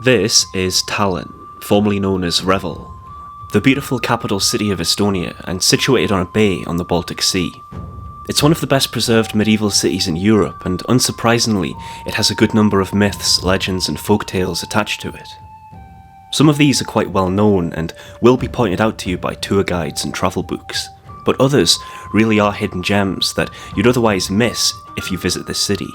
This is Tallinn, formerly known as Revel, the beautiful capital city of Estonia and situated on a bay on the Baltic Sea. It's one of the best preserved medieval cities in Europe, and unsurprisingly, it has a good number of myths, legends and folk tales attached to it. Some of these are quite well known and will be pointed out to you by tour guides and travel books, but others really are hidden gems that you'd otherwise miss if you visit this city.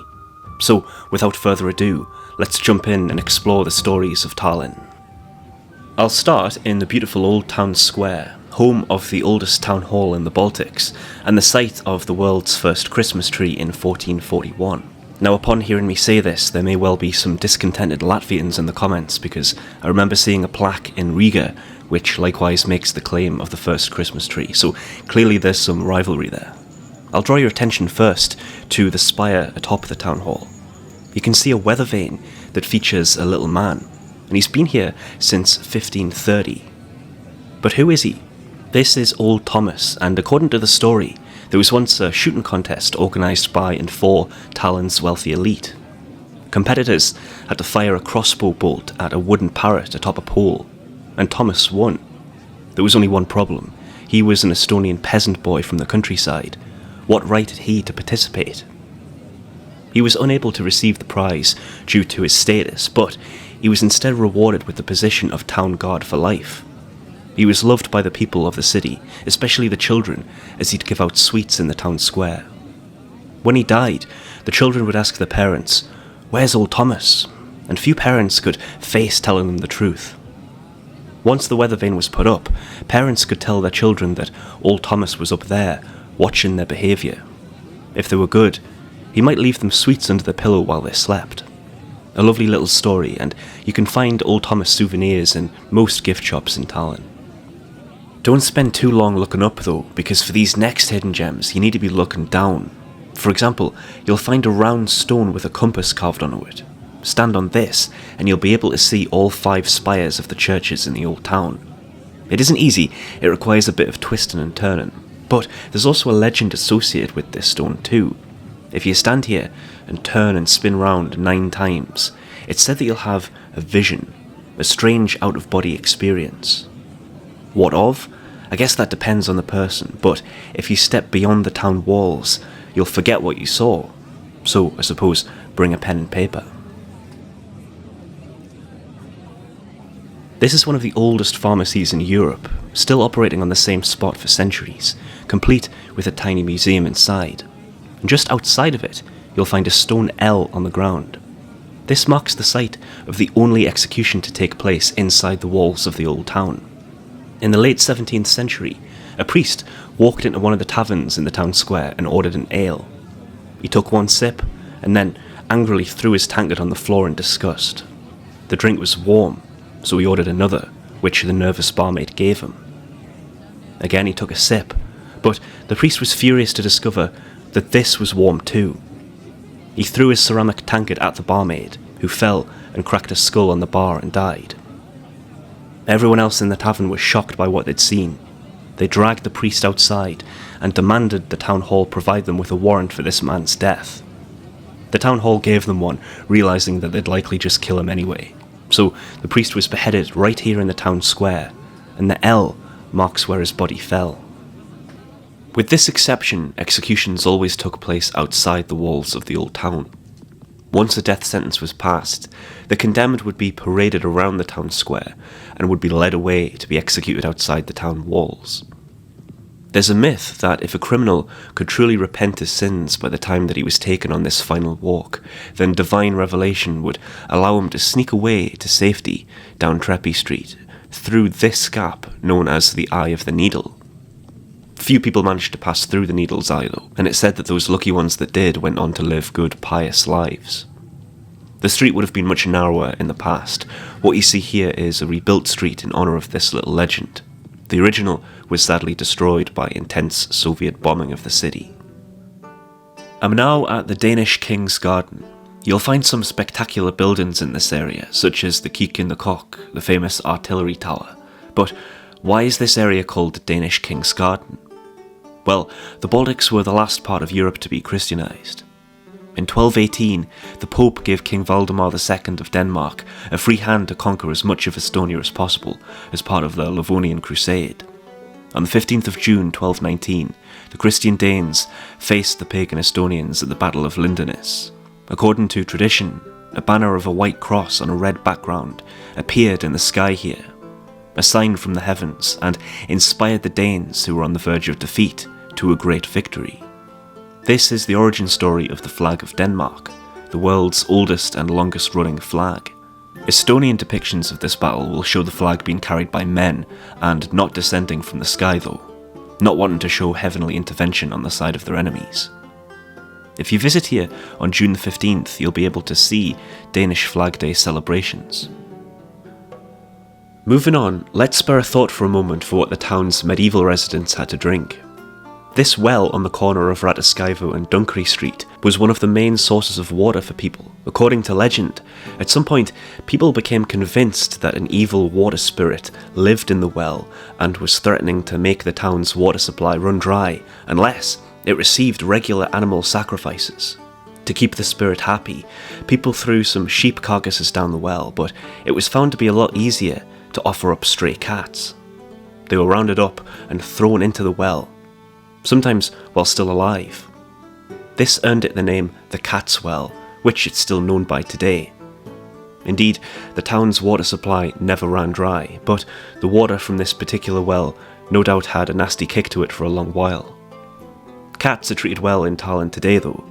So, without further ado, let's jump in and explore the stories of Tallinn. I'll start in the beautiful old town square, home of the oldest town hall in the Baltics, and the site of the world's first Christmas tree in 1441. Now, upon hearing me say this, there may well be some discontented Latvians in the comments, because I remember seeing a plaque in Riga which likewise makes the claim of the first Christmas tree, so clearly there's some rivalry there. I'll draw your attention first to the spire atop the town hall. You can see a weather vane that features a little man, and he's been here since 1530. But who is he? This is Old Thomas, and according to the story, there was once a shooting contest organised by and for Tallinn's wealthy elite. Competitors had to fire a crossbow bolt at a wooden parrot atop a pole, and Thomas won. There was only one problem. He was an Estonian peasant boy from the countryside. What right had he to participate? He was unable to receive the prize due to his status, but he was instead rewarded with the position of town guard for life. He was loved by the people of the city, especially the children, as he'd give out sweets in the town square. When he died, the children would ask their parents, "Where's old Thomas?" And few parents could face telling them the truth. Once the weather vane was put up, parents could tell their children that old Thomas was up there, watching their behaviour. If they were good, he might leave them sweets under their pillow while they slept. A lovely little story, and you can find Old Thomas souvenirs in most gift shops in Tallinn. Don't spend too long looking up though, because for these next hidden gems you need to be looking down. For example, you'll find a round stone with a compass carved onto it. Stand on this, and you'll be able to see all 5 spires of the churches in the old town. It isn't easy, it requires a bit of twisting and turning, but there's also a legend associated with this stone too. If you stand here and turn and spin round 9 times, it's said that you'll have a vision, a strange out-of-body experience. What of? I guess that depends on the person, but if you step beyond the town walls, you'll forget what you saw. So, I suppose, bring a pen and paper. This is one of the oldest pharmacies in Europe, still operating on the same spot for centuries, complete with a tiny museum inside. And just outside of it, you'll find a stone L on the ground. This marks the site of the only execution to take place inside the walls of the old town. In the late 17th century, a priest walked into one of the taverns in the town square and ordered an ale. He took one sip, and then angrily threw his tankard on the floor in disgust. The drink was warm, so he ordered another, which the nervous barmaid gave him. Again he took a sip, but the priest was furious to discover that this was warm too. He threw his ceramic tankard at the barmaid, who fell and cracked a skull on the bar and died. Everyone else in the tavern was shocked by what they'd seen. They dragged the priest outside and demanded the town hall provide them with a warrant for this man's death. The town hall gave them one, realising that they'd likely just kill him anyway. So the priest was beheaded right here in the town square, and the L marks where his body fell. With this exception, executions always took place outside the walls of the old town. Once a death sentence was passed, the condemned would be paraded around the town square and would be led away to be executed outside the town walls. There's a myth that if a criminal could truly repent his sins by the time that he was taken on this final walk, then divine revelation would allow him to sneak away to safety down Treppy Street through this gap known as the Eye of the Needle. Few people managed to pass through the Needle's Eye though, and it's said that those lucky ones that did went on to live good, pious lives. The street would have been much narrower in the past. What you see here is a rebuilt street in honour of this little legend. The original was sadly destroyed by intense Soviet bombing of the city. I'm now at the Danish King's Garden. You'll find some spectacular buildings in this area, such as the Keek in the Cock, the famous artillery tower. But why is this area called the Danish King's Garden? Well, the Baltics were the last part of Europe to be Christianized. In 1218, the Pope gave King Valdemar II of Denmark a free hand to conquer as much of Estonia as possible as part of the Livonian Crusade. On the 15th of June 1219, the Christian Danes faced the pagan Estonians at the Battle of Lindenus. According to tradition, a banner of a white cross on a red background appeared in the sky here, a sign from the heavens, and inspired the Danes, who were on the verge of defeat, to a great victory. This is the origin story of the flag of Denmark, the world's oldest and longest running flag. Estonian depictions of this battle will show the flag being carried by men and not descending from the sky though, not wanting to show heavenly intervention on the side of their enemies. If you visit here on June the 15th, you'll be able to see Danish Flag Day celebrations. Moving on, let's spare a thought for a moment for what the town's medieval residents had to drink. This well on the corner of Ratiskaivu and Dunkery Street was one of the main sources of water for people. According to legend, at some point people became convinced that an evil water spirit lived in the well and was threatening to make the town's water supply run dry unless it received regular animal sacrifices. To keep the spirit happy, people threw some sheep carcasses down the well, but it was found to be a lot easier to offer up stray cats. They were rounded up and thrown into the well, sometimes while still alive. This earned it the name the Cat's Well, which it's still known by today. Indeed, the town's water supply never ran dry, but the water from this particular well no doubt had a nasty kick to it for a long while. Cats are treated well in Tallinn today though.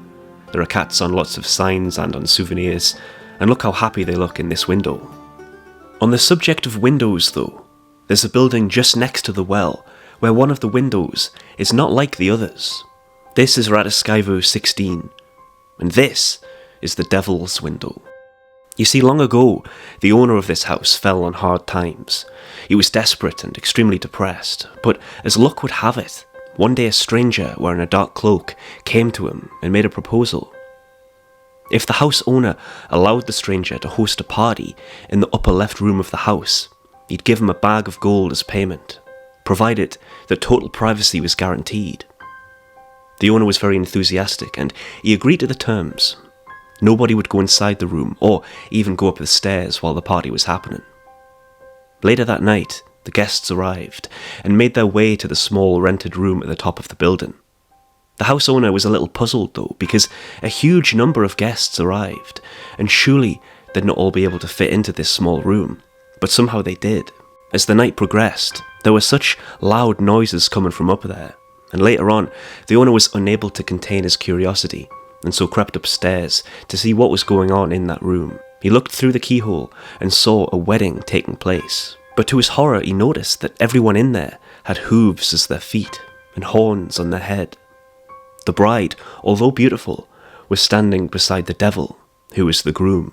There are cats on lots of signs and on souvenirs, and look how happy they look in this window. On the subject of windows though, there's a building just next to the well where one of the windows is not like the others. This is Ratiskaivu 16, and this is the Devil's Window. You see, long ago, the owner of this house fell on hard times. He was desperate and extremely depressed, but as luck would have it, one day a stranger wearing a dark cloak came to him and made a proposal. If the house owner allowed the stranger to host a party in the upper left room of the house, he'd give him a bag of gold as payment, provided that total privacy was guaranteed. The owner was very enthusiastic and he agreed to the terms. Nobody would go inside the room or even go up the stairs while the party was happening. Later that night, the guests arrived and made their way to the small rented room at the top of the building. The house owner was a little puzzled though, because a huge number of guests arrived, and surely they'd not all be able to fit into this small room, but somehow they did. As the night progressed, there were such loud noises coming from up there, and later on, the owner was unable to contain his curiosity, and so crept upstairs to see what was going on in that room. He looked through the keyhole and saw a wedding taking place. But to his horror, he noticed that everyone in there had hooves as their feet and horns on their head. The bride, although beautiful, was standing beside the devil, who was the groom.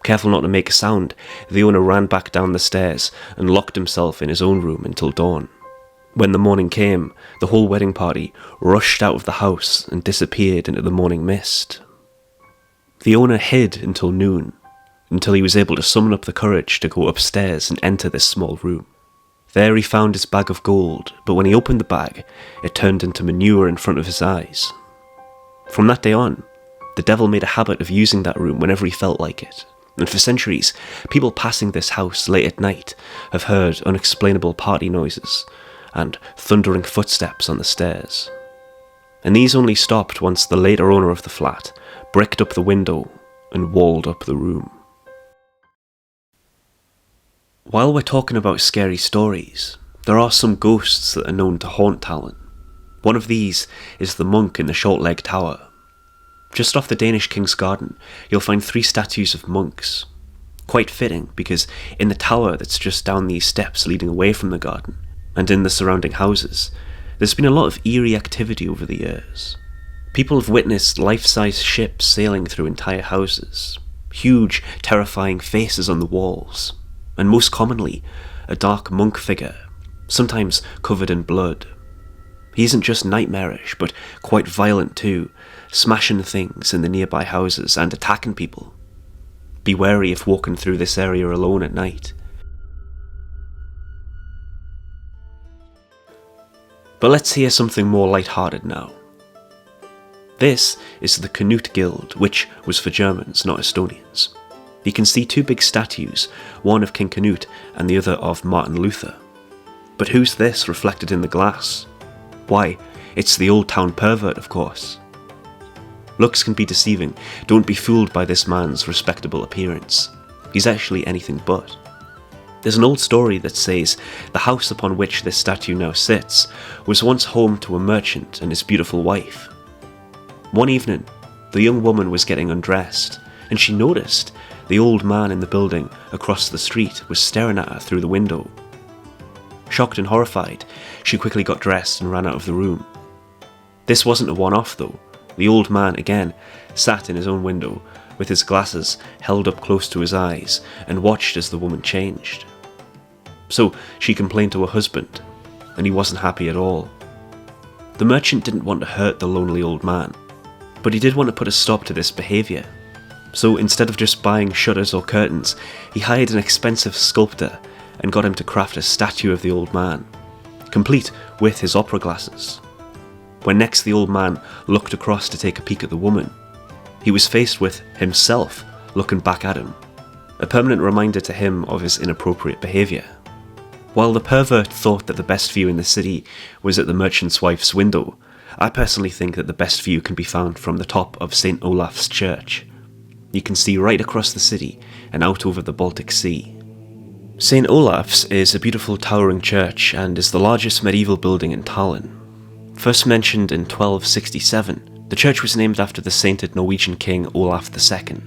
Careful not to make a sound, the owner ran back down the stairs and locked himself in his own room until dawn. When the morning came, the whole wedding party rushed out of the house and disappeared into the morning mist. The owner hid until noon, until he was able to summon up the courage to go upstairs and enter this small room. There he found his bag of gold, but when he opened the bag, it turned into manure in front of his eyes. From that day on, the devil made a habit of using that room whenever he felt like it, and for centuries, people passing this house late at night have heard unexplainable party noises and thundering footsteps on the stairs. And these only stopped once the later owner of the flat bricked up the window and walled up the room. While we're talking about scary stories, there are some ghosts that are known to haunt Tallinn. One of these is the monk in the Short Leg Tower. Just off the Danish King's Garden, you'll find 3 statues of monks. Quite fitting, because in the tower that's just down these steps leading away from the garden, and in the surrounding houses, there's been a lot of eerie activity over the years. People have witnessed life-size ships sailing through entire houses, huge, terrifying faces on the walls, and most commonly, a dark monk figure, sometimes covered in blood. He isn't just nightmarish, but quite violent too, smashing things in the nearby houses and attacking people. Be wary if walking through this area alone at night. But let's hear something more light-hearted now. This is the Canute Guild, which was for Germans, not Estonians. You can see two big statues, one of King Canute and the other of Martin Luther. But who's this reflected in the glass? Why, it's the old town pervert, of course. Looks can be deceiving. Don't be fooled by this man's respectable appearance. He's actually anything but. There's an old story that says the house upon which this statue now sits was once home to a merchant and his beautiful wife. One evening, the young woman was getting undressed, and she noticed the old man in the building across the street was staring at her through the window. Shocked and horrified, she quickly got dressed and ran out of the room. This wasn't a one-off though. The old man, again, sat in his own window with his glasses held up close to his eyes and watched as the woman changed. So she complained to her husband, and he wasn't happy at all. The merchant didn't want to hurt the lonely old man, but he did want to put a stop to this behaviour. So instead of just buying shutters or curtains, he hired an expensive sculptor and got him to craft a statue of the old man, complete with his opera glasses. When next the old man looked across to take a peek at the woman, he was faced with himself looking back at him, a permanent reminder to him of his inappropriate behaviour. While the pervert thought that the best view in the city was at the merchant's wife's window, I personally think that the best view can be found from the top of St. Olaf's church. You can see right across the city and out over the Baltic Sea. St. Olaf's is a beautiful towering church and is the largest medieval building in Tallinn. First mentioned in 1267, the church was named after the sainted Norwegian king Olaf II.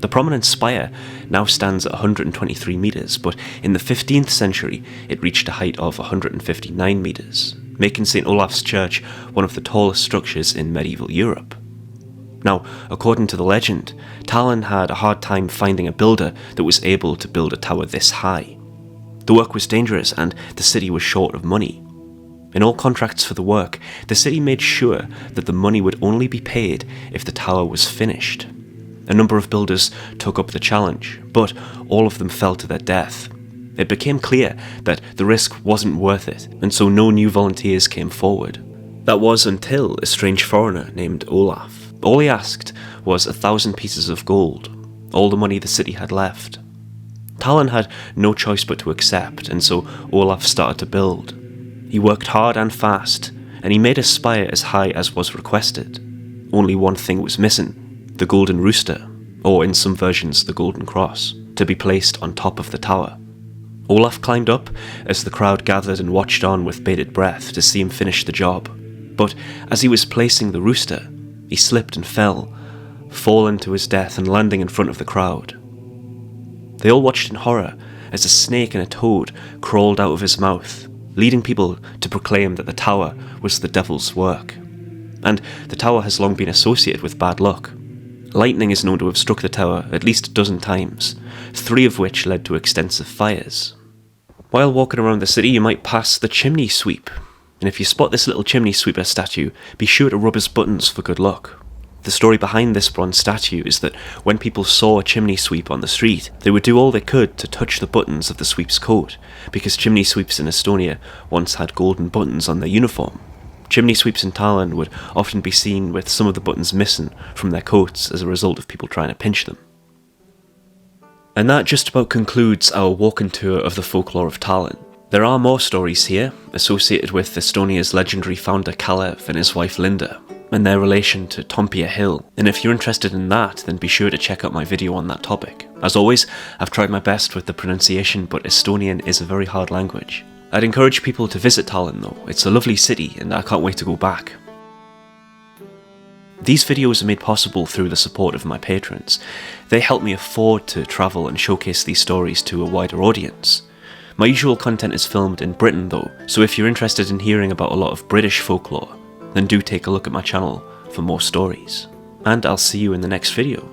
The prominent spire now stands at 123 metres, but in the 15th century it reached a height of 159 metres, making St. Olaf's Church one of the tallest structures in medieval Europe. Now, according to the legend, Tallinn had a hard time finding a builder that was able to build a tower this high. The work was dangerous and the city was short of money. In all contracts for the work, the city made sure that the money would only be paid if the tower was finished. A number of builders took up the challenge, but all of them fell to their death. It became clear that the risk wasn't worth it, and so no new volunteers came forward. That was until a strange foreigner named Olaf. All he asked was 1,000 pieces of gold, all the money the city had left. Tallinn had no choice but to accept, and so Olaf started to build. He worked hard and fast, and he made a spire as high as was requested. Only one thing was missing: the golden rooster, or in some versions the golden cross, to be placed on top of the tower. Olaf climbed up as the crowd gathered and watched on with bated breath to see him finish the job. But as he was placing the rooster, he slipped and fell, falling to his death and landing in front of the crowd. They all watched in horror as a snake and a toad crawled out of his mouth, leading people to proclaim that the tower was the devil's work. And the tower has long been associated with bad luck. Lightning is known to have struck the tower at least a dozen times, 3 of which led to extensive fires. While walking around the city, you might pass the chimney sweep, and if you spot this little chimney sweeper statue, be sure to rub his buttons for good luck. The story behind this bronze statue is that when people saw a chimney sweep on the street, they would do all they could to touch the buttons of the sweep's coat, because chimney sweeps in Estonia once had golden buttons on their uniform. Chimney sweeps in Tallinn would often be seen with some of the buttons missing from their coats as a result of people trying to pinch them. And that just about concludes our walking tour of the folklore of Tallinn. There are more stories here, associated with Estonia's legendary founder Kalev and his wife Linda, and their relation to Toompea Hill, and if you're interested in that, then be sure to check out my video on that topic. As always, I've tried my best with the pronunciation, but Estonian is a very hard language. I'd encourage people to visit Tallinn though, it's a lovely city and I can't wait to go back. These videos are made possible through the support of my patrons. They help me afford to travel and showcase these stories to a wider audience. My usual content is filmed in Britain though, so if you're interested in hearing about a lot of British folklore, then do take a look at my channel for more stories. And I'll see you in the next video.